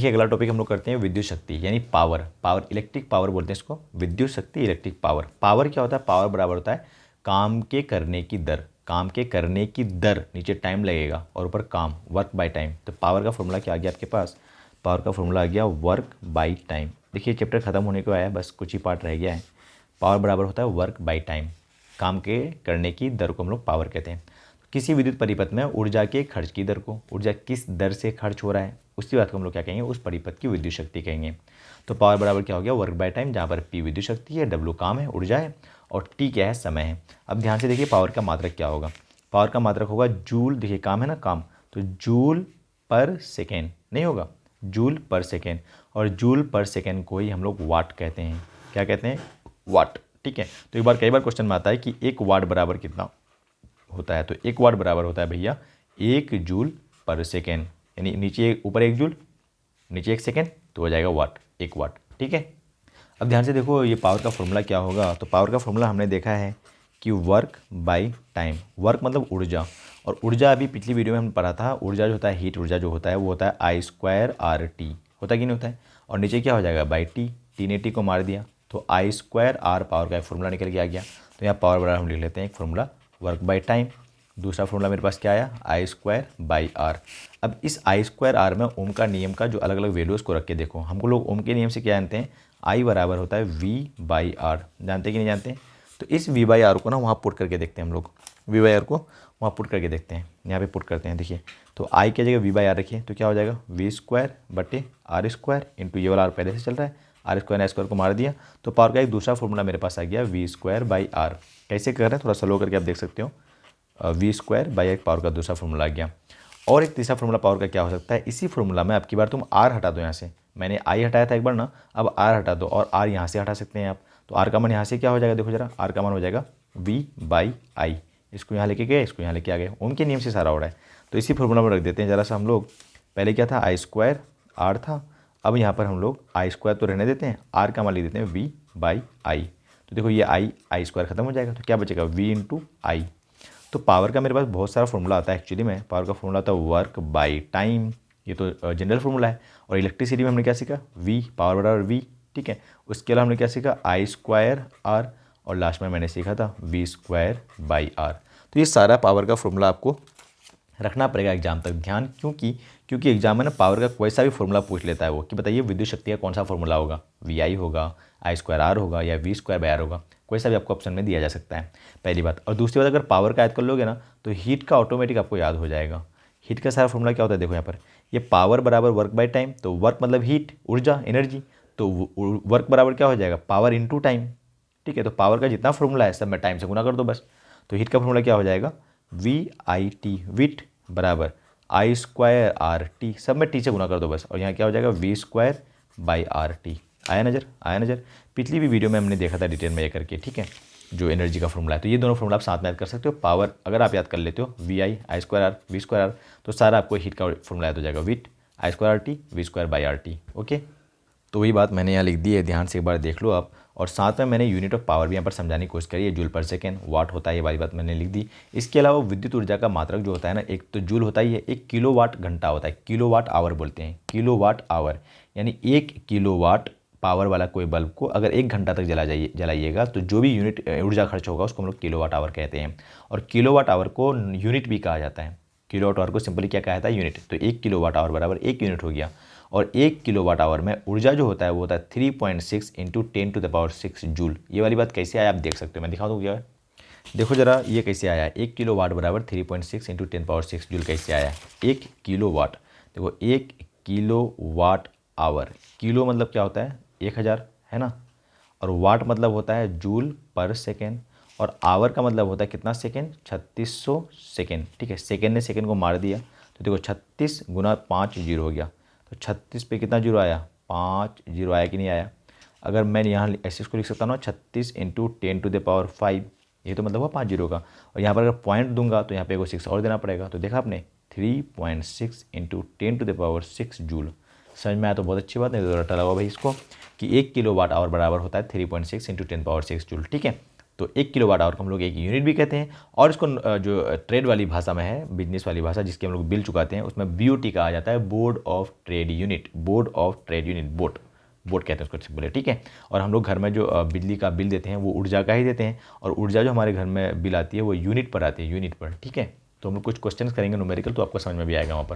ठीक है, अगला टॉपिक हम लोग करते हैं विद्युत शक्ति यानी पावर। पावर इलेक्ट्रिक पावर बोलते हैं इसको, विद्युत शक्ति इलेक्ट्रिक पावर। पावर क्या होता है? पावर बराबर होता है काम के करने की दर। काम के करने की दर, नीचे टाइम लगेगा और ऊपर काम, वर्क बाय टाइम। तो पावर का फॉर्मूला क्या आ गया आपके पास? पावर का फॉर्मूला आ गया वर्क बाय टाइम। देखिए चैप्टर खत्म होने को आया, बस कुछ ही पार्ट रह गया है। पावर बराबर होता है वर्क बाय टाइम। काम के करने की दर को हम लोग पावर कहते हैं। किसी विद्युत परिपथ में ऊर्जा के खर्च की दर को, ऊर्जा किस दर से खर्च हो रहा है, उसी बात को हम लोग क्या कहेंगे? उस परिपथ की विद्युत शक्ति कहेंगे। तो पावर बराबर क्या हो गया? वर्क बाय टाइम, जहाँ पर पी विद्युत शक्ति है, डब्ल्यू काम है, ऊर्जा है, और टी क्या है? समय है। अब ध्यान से देखिए पावर का मात्रक क्या होगा? पावर का मात्रक होगा जूल। देखिए काम है ना, काम, तो जूल पर सेकेंड नहीं होगा, जूल पर सेकेंड। और जूल पर सेकेंड को ही हम लोग वाट कहते हैं। क्या कहते हैं? वाट। ठीक है, तो एक बार कई बार क्वेश्चन में आता है कि एक वाट बराबर कितना होता है। तो एक वाट बराबर होता है भैया 1 जूल पर सेकेंड, यानी नीचे ऊपर 1 जूल, नीचे 1 सेकेंड, तो हो जाएगा वाट, 1 वाट। ठीक है, अब ध्यान से देखो ये पावर का फॉर्मूला क्या होगा। तो पावर का फॉर्मूला हमने देखा है कि वर्क बाय टाइम। वर्क मतलब ऊर्जा, और ऊर्जा अभी पिछली वीडियो में हमने पढ़ा था, ऊर्जा जो होता है, हीट ऊर्जा जो होता है, वो होता है I²RT। होता है कि नहीं होता है? और नीचे क्या हो जाएगा? By T. टी ने टी को मार दिया, तो I²R पावर का एक फॉर्मूला निकल के आ गया। तो यहाँ पावर बराबर हम लिख लेते हैं एक फॉर्मूला वर्क बाय टाइम। दूसरा फॉर्मूला मेरे पास क्या आया? I²/R। अब इस I²R में ओम का नियम का जो अलग अलग वैल्यूज़ को रख के देखो। हमको लोग ओम के नियम से क्या जानते हैं? I बराबर होता है V/R। जानते कि नहीं जानते? तो इस V/R को ना वहाँ पुट करके देखते हैं हम लोग। V/R को वहाँ पुट करके देखते हैं, यहाँ पे पुट करते हैं। देखिए तो I की जगह V/R रखिए तो क्या हो जाएगा? V²/R² इंटू ये वाला R पहले से चल रहा है, R² ने R² को मार दिया। तो पावर का एक दूसरा फॉर्मूला मेरे पास आ गया V²/R। कैसे कर रहे हैं थोड़ा स्लो करके आप देख सकते हो। V²/R पावर का दूसरा फॉर्मूला आ गया। और एक तीसरा फॉर्मूला पावर का क्या हो सकता है? इसी फॉर्मूला में अब की बार तुम R हटा दो यहाँ से। मैंने I हटाया था एक बार ना, अब R हटा दो और R यहाँ से हटा सकते हैं आप। तो R का मान यहाँ से क्या हो जाएगा? देखो जरा, R का मान हो जाएगा V/I। इसको यहाँ लेके गए, इसको यहाँ लेके आ गए, ओम के नियम से सारा हो रहा है। तो इसी फॉर्मूला में रख देते हैं जरा सा हम लोग। पहले क्या था? I²R था, अब यहाँ पर हम लोग I² तो रहने देते हैं, R का मान लिख देते हैं V/I। तो देखो ये I² खत्म हो जाएगा, तो क्या बचेगा? V into I। तो पावर का मेरे पास बहुत सारा फॉर्मूला आता है एक्चुअली में। पावर का फॉर्मूला आता है वर्क बाय टाइम, ये तो जनरल फॉर्मूला है। और इलेक्ट्रिसिटी में हमने क्या सीखा? V, पावर बराबर V। ठीक है, उसके अलावा हमने क्या सीखा? I²R, और लास्ट में मैंने सीखा था V²/R। तो ये सारा पावर का फॉर्मूला आपको रखना पड़ेगा एग्जाम तक ध्यान, क्योंकि एग्जाम में ना पावर का कोई सा भी फॉर्मूला पूछ लेता है वो, कि बताइए विद्युत शक्ति का कौन सा फॉर्मूला होगा? VI होगा, I²R होगा, या V²/R होगा, कोई सा भी आपको ऑप्शन में दिया जा सकता है, पहली बात। और दूसरी बात, अगर पावर का याद कर लोगे ना तो हीट का ऑटोमेटिक आपको याद हो जाएगा। हीट का सारा फॉर्मूला क्या होता है? देखो यहाँ पर, ये पावर बराबर वर्क बाय टाइम। तो वर्क मतलब हीट, ऊर्जा, एनर्जी। तो वर्क बराबर क्या हो जाएगा? Power into time. ठीक है, तो पावर का जितना फॉर्मूला है सब में टाइम से गुना कर दो बस। तो हीट का फॉर्मूला क्या हो जाएगा? VIT, विट बराबर I²RT, सब में टी से गुना कर दो बस। और यहाँ क्या हो जाएगा? V²/RT। आया नज़र? आया नज़र? पिछली भी वीडियो में हमने देखा था डिटेल में ये करके। ठीक है, जो एनर्जी का फॉर्मूला है। तो ये दोनों फॉर्मूला आप साथ में याद कर सकते हो। पावर अगर आप याद कर लेते हो VI, I²R, V²R, तो सारा आपको हीट का फॉर्मूला याद हो जाएगा, विट, I²RT, V²/RT। ओके, तो वही बात मैंने यहाँ लिख दी है, ध्यान से एक बार देख लो आप। और साथ में मैंने यूनिट ऑफ पावर भी यहाँ पर समझाने की कोशिश करी है। जूल पर सेकेंड, वाट होता है, ये वाली बात मैंने लिख दी। इसके अलावा विद्युत ऊर्जा का मात्रक जो होता है ना, एक तो जूल होता ही है, एक किलोवाट घंटा होता है, किलोवाट आवर बोलते हैं, किलोवाट आवर। यानी 1 किलोवाट पावर वाला कोई बल्ब को अगर 1 घंटा तक जलाइएगा तो जो भी यूनिट ऊर्जा खर्च होगा उसको हम लोग किलोवाट आवर कहते हैं। और किलोवाट आवर को यूनिट भी कहा जाता है। किलोवाट आवर को सिंपली क्या कहा जाता है? यूनिट। तो 1 किलोवाट आवर बराबर 1 यूनिट हो गया। और 1 किलोवाट आवर में ऊर्जा जो होता है वो होता है 3.6 इंटू 10⁻6 जूल। ये वाली बात कैसे आया आप देख सकते हो, मैं दिखा दूँ क्या? देखो जरा ये कैसे आया है। 1 किलोवाट बराबर 3.6 इंटू 10⁻6 जूल कैसे आया है? 1 किलोवाट, देखो 1 किलोवाट आवर, किलो मतलब क्या होता है? 1000 है ना, और वाट मतलब होता है जूल पर सेकेंड, और आवर का मतलब होता है कितना सेकेंड? 3600 सेकेंड। ठीक है, सेकेंड ने सेकेंड को मार दिया तो देखो 36 गुना 5 जीरो हो गया। तो 36 पे कितना जीरो आया? 5 जीरो आया कि नहीं आया? अगर मैं यहाँ ऐसे इसको लिख सकता हूँ ना, 36 इंटू 10⁵, ये तो मतलब हुआ 5 जीरो का। और यहाँ पर अगर पॉइंट दूंगा तो यहाँ पे को 6 और देना पड़ेगा। तो देखा आपने 3.6 इंटू 10⁻6 जूल। समझ में आया तो बहुत अच्छी बात, नहीं तो रटा लगा भाई इसको कि 1 किलोवाट आवर बराबर होता है 3.6 इंटू 10⁻6 जूल। ठीक है, तो 1 किलोवाट आवर को हम लोग एक यूनिट भी कहते हैं। और इसको जो ट्रेड वाली भाषा में है, बिजनेस वाली भाषा जिसके हम लोग बिल चुकाते हैं, उसमें BOT कहा जाता है, board of trade unit, board of trade unit, boat boat कहते हैं उसको बोले, ठीक है। और हम लोग घर में जो बिजली का बिल देते हैं वो ऊर्जा का ही देते हैं, और ऊर्जा जो हमारे घर में बिल आती है वो यूनिट पर आती है, यूनिट पर, ठीक है। तो हम लोग कुछ क्वेश्चंस करेंगे न्यूमेरिकल, तो आपको समझ में भी आएगा वहाँ पर।